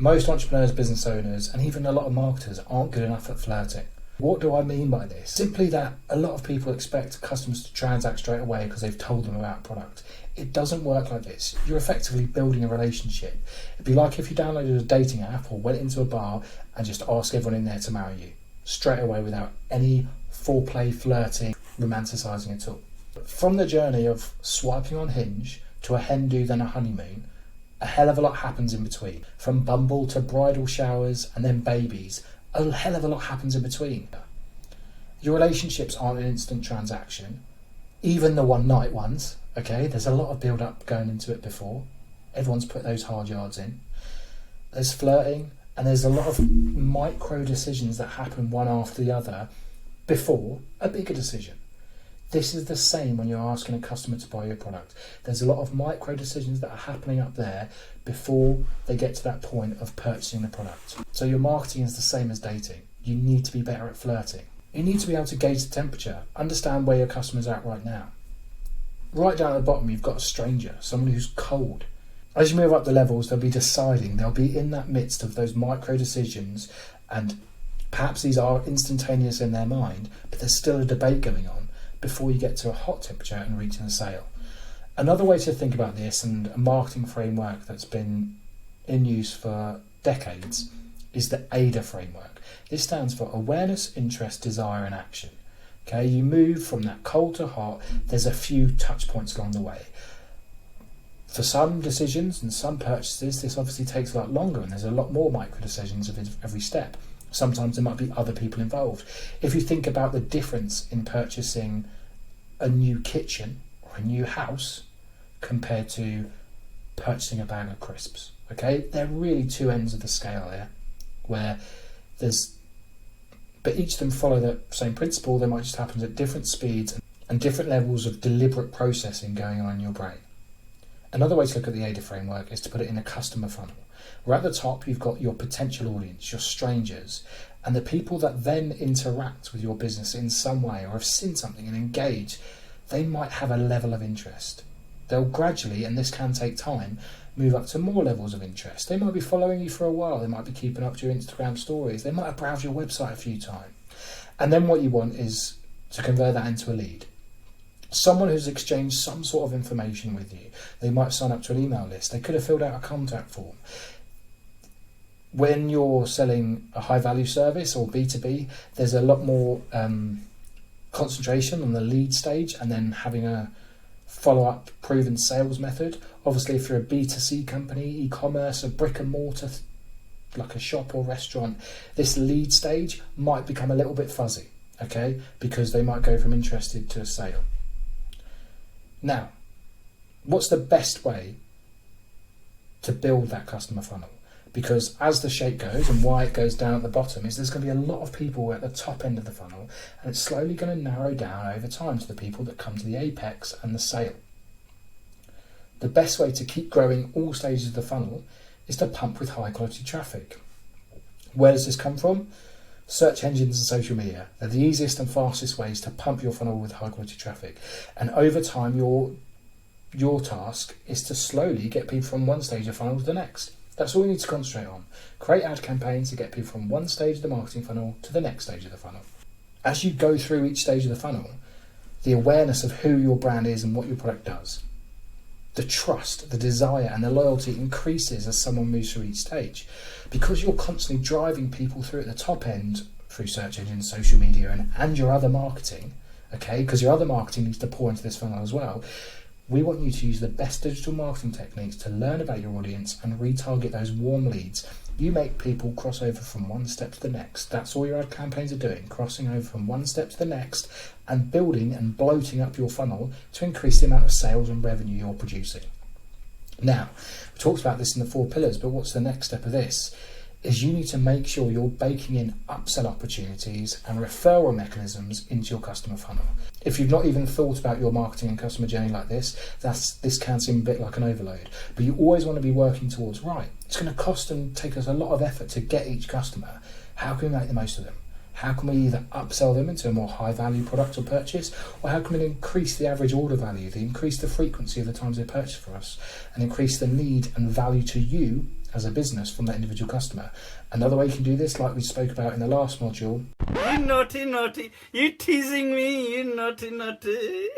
Most entrepreneurs, business owners, and even a lot of marketers aren't good enough at flirting. What do I mean by this? Simply that a lot of people expect customers to transact straight away because they've told them about a product. It doesn't work like this. You're effectively building a relationship. It'd be like if you downloaded a dating app or went into a bar and just asked everyone in there to marry you straight away without any foreplay, flirting, romanticising at all. From the journey of swiping on Hinge to a hen do then a honeymoon, a hell of a lot happens in between. From Bumble to bridal showers and then babies, a hell of a lot happens in between. Your relationships aren't an instant transaction, even the one night ones, okay? There's a lot of build up going into it before. Everyone's put those hard yards in. There's flirting, and there's a lot of micro decisions that happen one after the other before a bigger decision. This is the same when you're asking a customer to buy your product. There's a lot of micro decisions that are happening up there before they get to that point of purchasing the product. So your marketing is the same as dating. You need to be better at flirting. You need to be able to gauge the temperature, understand where your customer's at right now. Right down at the bottom, you've got a stranger, someone who's cold. As you move up the levels, they'll be deciding, they'll be in that midst of those micro decisions, and perhaps these are instantaneous in their mind, but there's still a debate going on before you get to a hot temperature and reaching a sale. Another way to think about this, and a marketing framework that's been in use for decades, is the AIDA framework. This stands for awareness, interest, desire, and action. Okay, you move from that cold to hot. There's a few touch points along the way. For some decisions and some purchases, this obviously takes a lot longer, and there's a lot more micro decisions of every step. Sometimes there might be other people involved. If you think about the difference in purchasing a new kitchen or a new house compared to purchasing a bag of crisps, okay, they're really two ends of the scale there, where but each of them follow the same principle. They might just happen at different speeds and different levels of deliberate processing going on in your brain. Another way to look at the AIDA framework is to put it in a customer funnel, where at the top you've got your potential audience, your strangers, and the people that then interact with your business in some way or have seen something and engage. They might have a level of interest. They'll gradually, and this can take time, move up to more levels of interest. They might be following you for a while. They might be keeping up to your Instagram stories. They might have browsed your website a few times. And then what you want is to convert that into a lead. Someone who's exchanged some sort of information with you. They might sign up to an email list. They could have filled out a contact form. When you're selling a high value service or B2B, there's a lot more concentration on the lead stage and then having a follow-up proven sales method. Obviously, if you're a B2C company, e-commerce, a brick and mortar, like a shop or restaurant, this lead stage might become a little bit fuzzy, okay? Because they might go from interested to a sale. Now, what's the best way to build that customer funnel? Because as the shape goes, and why it goes down at the bottom, is there's going to be a lot of people at the top end of the funnel, and it's slowly going to narrow down over time to the people that come to the apex and the sale. The best way to keep growing all stages of the funnel is to pump with high quality traffic. Where does this come from? Search engines and social media. They're the easiest and fastest ways to pump your funnel with high quality traffic. And over time, your task is to slowly get people from one stage of funnel to the next. That's all you need to concentrate on. Create ad campaigns to get people from one stage of the marketing funnel to the next stage of the funnel. As you go through each stage of the funnel, the awareness of who your brand is and what your product does, the trust, the desire and the loyalty increases as someone moves through each stage. Because you're constantly driving people through at the top end through search engines, social media and your other marketing, okay, because your other marketing needs to pour into this funnel as well. We want you to use the best digital marketing techniques to learn about your audience and retarget those warm leads. You make people cross over from one step to the next. That's all your ad campaigns are doing, crossing over from one step to the next and building and bloating up your funnel to increase the amount of sales and revenue you're producing. Now, we talked about this in the 4 pillars, but what's the next step of this? Is you need to make sure you're baking in upsell opportunities and referral mechanisms into your customer funnel. If you've not even thought about your marketing and customer journey like this, this can seem a bit like an overload. But you always want to be working towards, right, it's going to cost and take us a lot of effort to get each customer. How can we make the most of them? How can we either upsell them into a more high value product or purchase, or how can we increase the average order value, increase the frequency of the times they purchase for us, and increase the need and value to you as a business from that individual customer. Another way you can do this, like we spoke about in the last module. You naughty, naughty. You teasing me, you naughty, naughty.